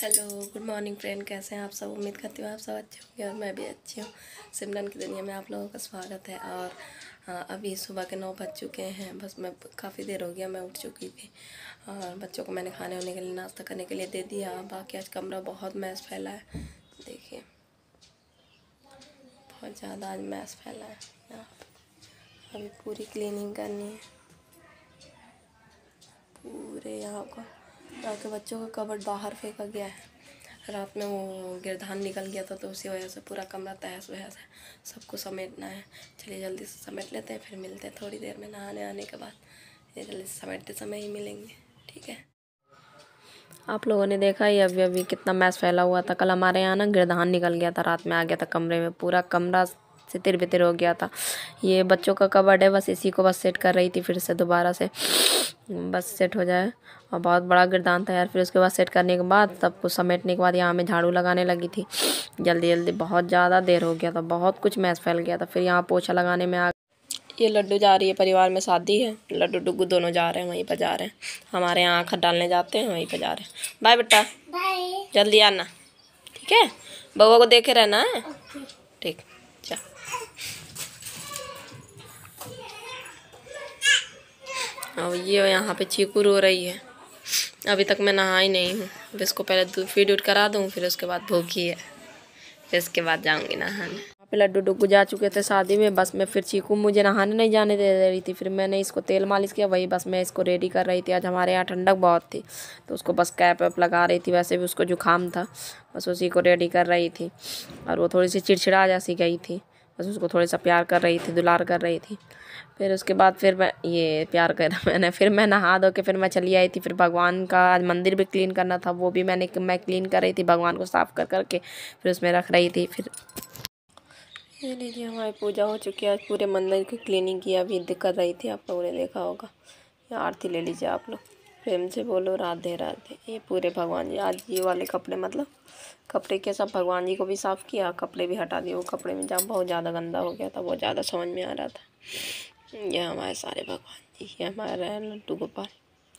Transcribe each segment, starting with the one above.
Hello, good morning friend. कैसे हैं आप सब? उम्मीद करती हूँ आप सब अच्छे होंगे और मैं भी अच्छी हूँ। सिमरन की दुनिया में आप लोगों का स्वागत है। और अभी सुबह के 9 बज चुके हैं। बस मैं काफ़ी देर हो गया, मैं उठ चुकी थी और बच्चों को मैंने खाने होने के लिए, नाश्ता करने के लिए दे दिया। बाकी आज कमरा बहुत मैस फैला है, देखिए बहुत ज़्यादा आज मैस फैला है यहाँ पे। अभी पूरी क्लीनिंग करनी है पूरे यहाँ का। ताकि बच्चों का कबर्ड बाहर फेंका गया है, रात में वो गिरधान निकल गया था, तो उसी वजह से पूरा कमरा तहस वहस है। सबको समेटना है। चलिए जल्दी से समेट लेते हैं, फिर मिलते हैं थोड़ी देर में नहाने आने के बाद। ये जल्दी से समेटते समय ही मिलेंगे, ठीक है। आप लोगों ने देखा ही अभी कितना मैस फैला हुआ था। कल हमारे यहाँ ना गिरधान निकल गया था, रात में आ गया था कमरे में, पूरा कमरा तितर बितर हो गया था। ये बच्चों का कबर्ड है, बस इसी को बस सेट कर रही थी फिर से दोबारा से, बस सेट हो जाए। और बहुत बड़ा गिरदान था यार। फिर उसके बाद सेट करने के बाद, सब कुछ समेटने के बाद यहाँ में झाड़ू लगाने लगी थी जल्दी जल्दी। बहुत ज़्यादा देर हो गया था, बहुत कुछ मैस फैल गया था। फिर यहाँ पोछा लगाने में आ ये लड्डू जा रही है, परिवार में शादी है, लड्डू डुग्गू दोनों जा रहे हैं, वहीं पर जा रहे हैं। हमारे यहाँ आँख डालने जाते हैं, वहीं पर जा रहे हैं। बाय बेटा, बाय, जल्दी आना, ठीक है। बउआ को देखे रहना है, ठीक। चल और ये यहाँ पे चीकू रो रही है। अभी तक मैं नहा ही नहीं हूँ। अब इसको पहले दूध फीड उठ करा दूँ, फिर उसके बाद भूखी है, फिर इसके बाद जाऊँगी नहाने। यहाँ पे लड्डू डुग्गू जा चुके थे शादी में। बस में फिर चीकू मुझे नहाने नहीं जाने दे रही थी। फिर मैंने इसको तेल मालिश किया, वही बस मैं इसको रेडी कर रही थी। आज हमारे यहाँ ठंडक बहुत थी, तो उसको बस कैप वैप लगा रही थी। वैसे भी उसको जुकाम था, बस उसी को रेडी कर रही थी। और वो थोड़ी सी चिड़चिड़ा जैसी गई थी, बस उसको थोड़ा सा प्यार कर रही थी, दुलार कर रही थी। फिर उसके बाद फिर मैं ये प्यार करा मैंने। फिर मैं नहा धो के फिर मैं चली आई थी। फिर भगवान का आज मंदिर भी क्लीन करना था, वो भी मैं क्लीन कर रही थी। भगवान को साफ़ कर करके फिर उसमें रख रही थी। फिर ये लीजिए, हमारी पूजा हो चुकी है। आज पूरे मंदिर की क्लीनिंग की अभी कर रही थी, आप लोगों ने देखा होगा। ये आरती ले लीजिए आप लोग, प्रेम से बोलो राधे राधे। ये पूरे भगवान जी, आज ये वाले कपड़े मतलब कपड़े के सब भगवान जी को भी साफ़ किया, कपड़े भी हटा दिए। वो कपड़े में जहाँ बहुत ज़्यादा गंदा हो गया था, बहुत ज़्यादा समझ में आ रहा था। ये हमारे सारे भगवान जी, ये हमारा लड्डू गोपाल,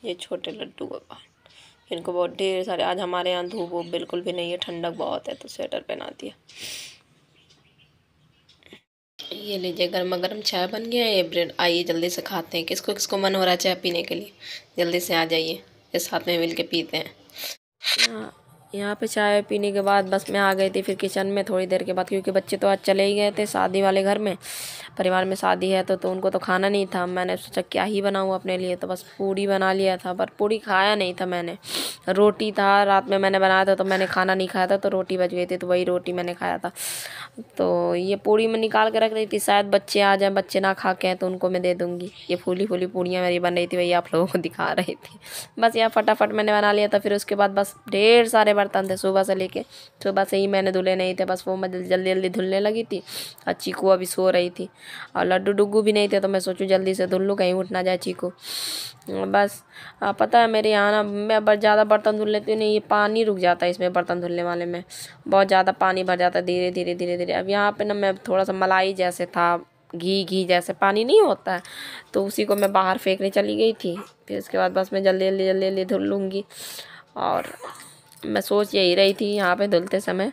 ये छोटे लड्डू गोपाल। इनको बहुत ढेर सारे, आज हमारे यहाँ धूप वूप बिल्कुल भी नहीं है, ठंडक बहुत है, तो स्वेटर पहना दिया। ये लीजिए, गर्मा गर्म चाय बन गया है। ये ब्रेड, आइए जल्दी से खाते हैं। किसको किसको मन हो रहा है चाय पीने के लिए, जल्दी से आ जाइए, इस साथ में मिल के पीते हैं। यहाँ पे चाय पीने के बाद बस मैं आ गई थी फिर किचन में थोड़ी देर के बाद, क्योंकि बच्चे तो आज चले ही गए थे शादी वाले घर में। परिवार में शादी है तो उनको तो खाना नहीं था। मैंने सोचा क्या ही बनाऊँ अपने लिए, तो बस पूड़ी बना लिया था, पर पूड़ी खाया नहीं था मैंने। रोटी था, रात में मैंने बनाया था, तो मैंने खाना नहीं खाया था, तो रोटी बच गई थी, तो वही रोटी मैंने खाया था। तो ये पूड़ी मैं निकाल के रख रही थी, शायद बच्चे आ जाएं, बच्चे ना खा के हैं तो उनको मैं दे दूँगी। ये फूली फूली पूड़ियाँ मेरी बन रही थी, वही आप लोगों को दिखा रही थी। बस यहाँ फटाफट मैंने बना लिया था। फिर उसके बाद बस ढेर सारे बर्तन थे सुबह से लेके, सुबह से ही मैंने धुले नहीं थे, बस वो मैं जल्दी जल्दी धुलने लगी थी। और चीकू अभी सो रही थी और लड्डू डुग्गू भी नहीं थे, तो मैं सोचूं जल्दी से धुल लूँ, कहीं उठ ना जाए चीकू। बस पता है मेरे यहाँ ना, मैं ज़्यादा बर्तन धुल लेती हूँ नहीं, ये पानी रुक जाता है इसमें, बर्तन धुलने वाले में बहुत ज़्यादा पानी भर जाता है, धीरे धीरे धीरे धीरे। अब यहाँ पे ना मैं थोड़ा सा मलाई जैसे था, घी घी जैसे पानी नहीं होता है, तो उसी को मैं बाहर फेंकने चली गई थी। फिर उसके बाद बस मैं जल्दी जल्दी जल्दी जल्दी धुल लूँगी। और मैं सोच यही रही थी यहाँ पे धुलते समय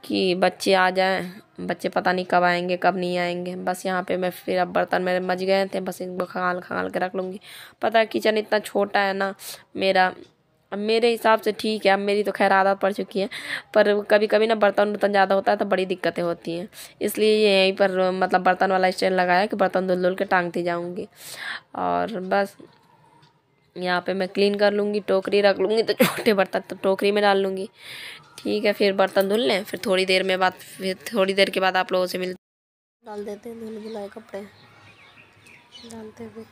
कि बच्चे आ जाएं, बच्चे पता नहीं कब आएंगे कब नहीं आएंगे। बस यहाँ पे मैं फिर, अब बर्तन मेरे मज गए थे, बस इनको खंगाल खंगाल के रख लूँगी। पता है किचन इतना छोटा है ना मेरा, अब मेरे हिसाब से ठीक है, अब मेरी तो खैर आदत पड़ चुकी है, पर कभी कभी ना बर्तन वर्तन ज़्यादा होता है तो बड़ी दिक्कतें होती हैं। इसलिए ये यहीं पर मतलब बर्तन वाला स्टैंड लगाया कि बर्तन धुल धुल के टांगती जाऊँगी। और बस यहाँ पे मैं क्लीन कर लूँगी, टोकरी रख लूँगी, तो छोटे बर्तन तो टोकरी में डाल लूँगी। ठीक है, फिर बर्तन धुल लें, फिर थोड़ी देर के बाद आप लोगों से डाल देते हैं धुल धुलाए कपड़े डालते हुए।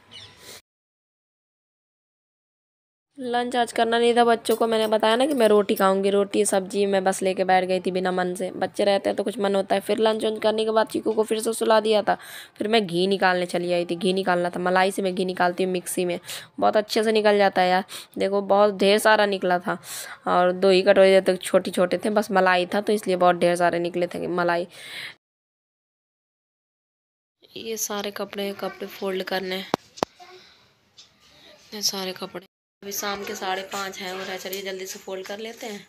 लंच आज करना नहीं था बच्चों को, मैंने बताया ना कि मैं रोटी खाऊंगी, रोटी सब्जी मैं बस लेके बैठ गई थी बिना मन से। बच्चे रहते हैं तो कुछ मन होता है। फिर लंच वंच करने के बाद चीकू को फिर से सुला दिया था। फिर मैं घी निकालने चली आई थी, घी निकालना था। मलाई से मैं घी निकालती हूँ मिक्सी में, बहुत अच्छे से निकल जाता है यार। देखो बहुत ढेर सारा निकला था, और 2 ही कटोरे तो छोटे छोटे थे, बस मलाई था तो इसलिए बहुत ढेर सारे निकले थे मलाई। ये सारे कपड़े फोल्ड करने, ये सारे कपड़े अभी शाम के 5:30 हैं और चलिए जल्दी से फोल्ड कर लेते हैं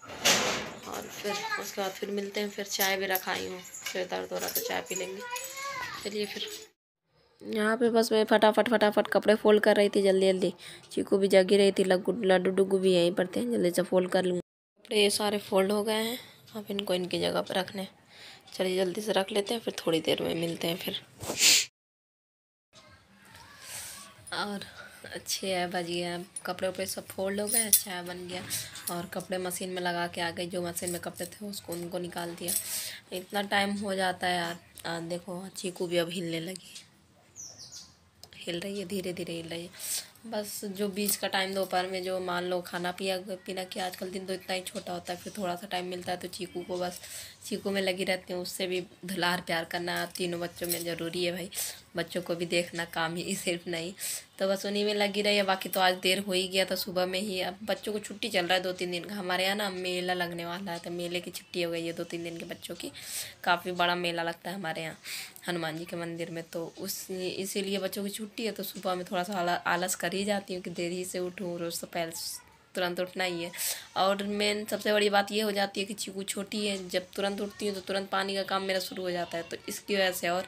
और फिर उसके बाद फिर मिलते हैं। फिर चाय भी रखाई हूँ, फिर दर्द हो रहा तो चाय पी लेंगे। चलिए फिर यहाँ पे बस मैं फटाफट कपड़े फोल्ड कर रही थी जल्दी जल्दी। चीकू भी जगी रही थी, लड्डू डुग्गू भी यहीं पर थे। जल्दी से फोल्ड कर लूँगा। कपड़े ये सारे फोल्ड हो गए हैं, अब इनको इनकी जगह पर रखने। चलिए जल्दी से रख लेते हैं, फिर थोड़ी देर में मिलते हैं फिर। और 6 बज गया, कपड़े उपड़े सब फोल्ड हो गए, चाय बन गया और कपड़े मशीन में लगा के आ गई। जो मशीन में कपड़े थे उसको उनको निकाल दिया। इतना टाइम हो जाता है यार। देखो चीकू भी अब हिलने लगी, हिल रही है, धीरे धीरे हिल रही है। बस जो बीच का टाइम दोपहर में जो मान लो खाना पीना किया, आजकल दिन तो इतना ही छोटा होता है, फिर थोड़ा सा टाइम मिलता है तो चीकू को बस चीकू में लगी रहती हूँ। उससे भी दुलार प्यार करना तीनों बच्चों में ज़रूरी है भाई। बच्चों को भी देखना काम ही सिर्फ नहीं, तो बस उन्हीं में लगी रही है। बाकी तो आज देर हो ही गया था सुबह में ही। अब बच्चों को छुट्टी चल रहा है 2-3 दिन का। हमारे यहाँ ना मेला लगने वाला है, तो मेले की छुट्टी हो गई है 2-3 दिन के बच्चों की। काफ़ी बड़ा मेला लगता है हमारे यहाँ हनुमान जी के मंदिर में, तो इसीलिए बच्चों की छुट्टी है। तो सुबह में थोड़ा सा आलस कर ही जाती हूँ कि देरी से उठूँ, रोज़ तो पहले तुरंत उठना ही है। और मेन सबसे बड़ी बात ये हो जाती है कि चीकू छोटी है, जब तुरंत उठती हूँ तो तुरंत पानी का काम मेरा शुरू हो जाता है, तो इसकी वजह से। और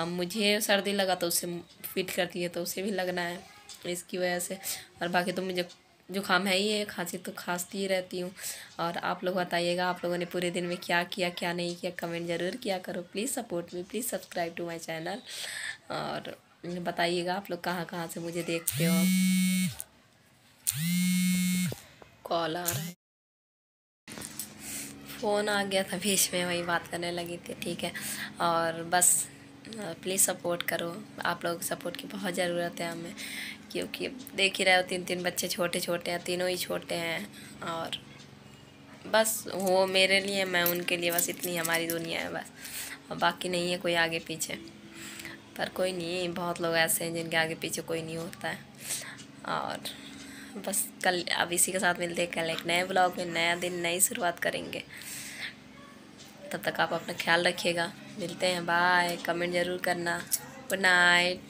मुझे सर्दी लगा तो उससे फिट करती है, तो उसे भी लगना है इसकी वजह से। और बाकी तो मुझे जुकाम है ही है, खांसी तो खांसती ही रहती हूँ। और आप लोग बताइएगा आप लोगों ने पूरे दिन में क्या किया क्या नहीं किया, कमेंट ज़रूर किया करो। Please support me, please subscribe to my channel. और बताइएगा आप लोग कहाँ कहाँ से मुझे देखते हो। कॉल आ रहा है, फ़ोन आ गया था बीच में, वही बात करने लगी थी। ठीक है, और बस प्लीज़ सपोर्ट करो। आप लोग सपोर्ट की बहुत ज़रूरत है हमें, क्योंकि देख ही रहे हो 3-3 बच्चे छोटे छोटे हैं, तीनों ही छोटे हैं। और बस वो मेरे लिए, मैं उनके लिए, बस इतनी हमारी दुनिया है बस। और बाकी नहीं है कोई आगे पीछे। पर कोई नहीं, बहुत लोग ऐसे हैं जिनके आगे पीछे कोई नहीं होता है। और बस कल अब इसी के साथ मिलते हैं कल एक नए ब्लॉग में। नया दिन, नई शुरुआत करेंगे। तब तक आप अपना ख्याल रखिएगा। मिलते हैं, बाय। कमेंट ज़रूर करना। Good night.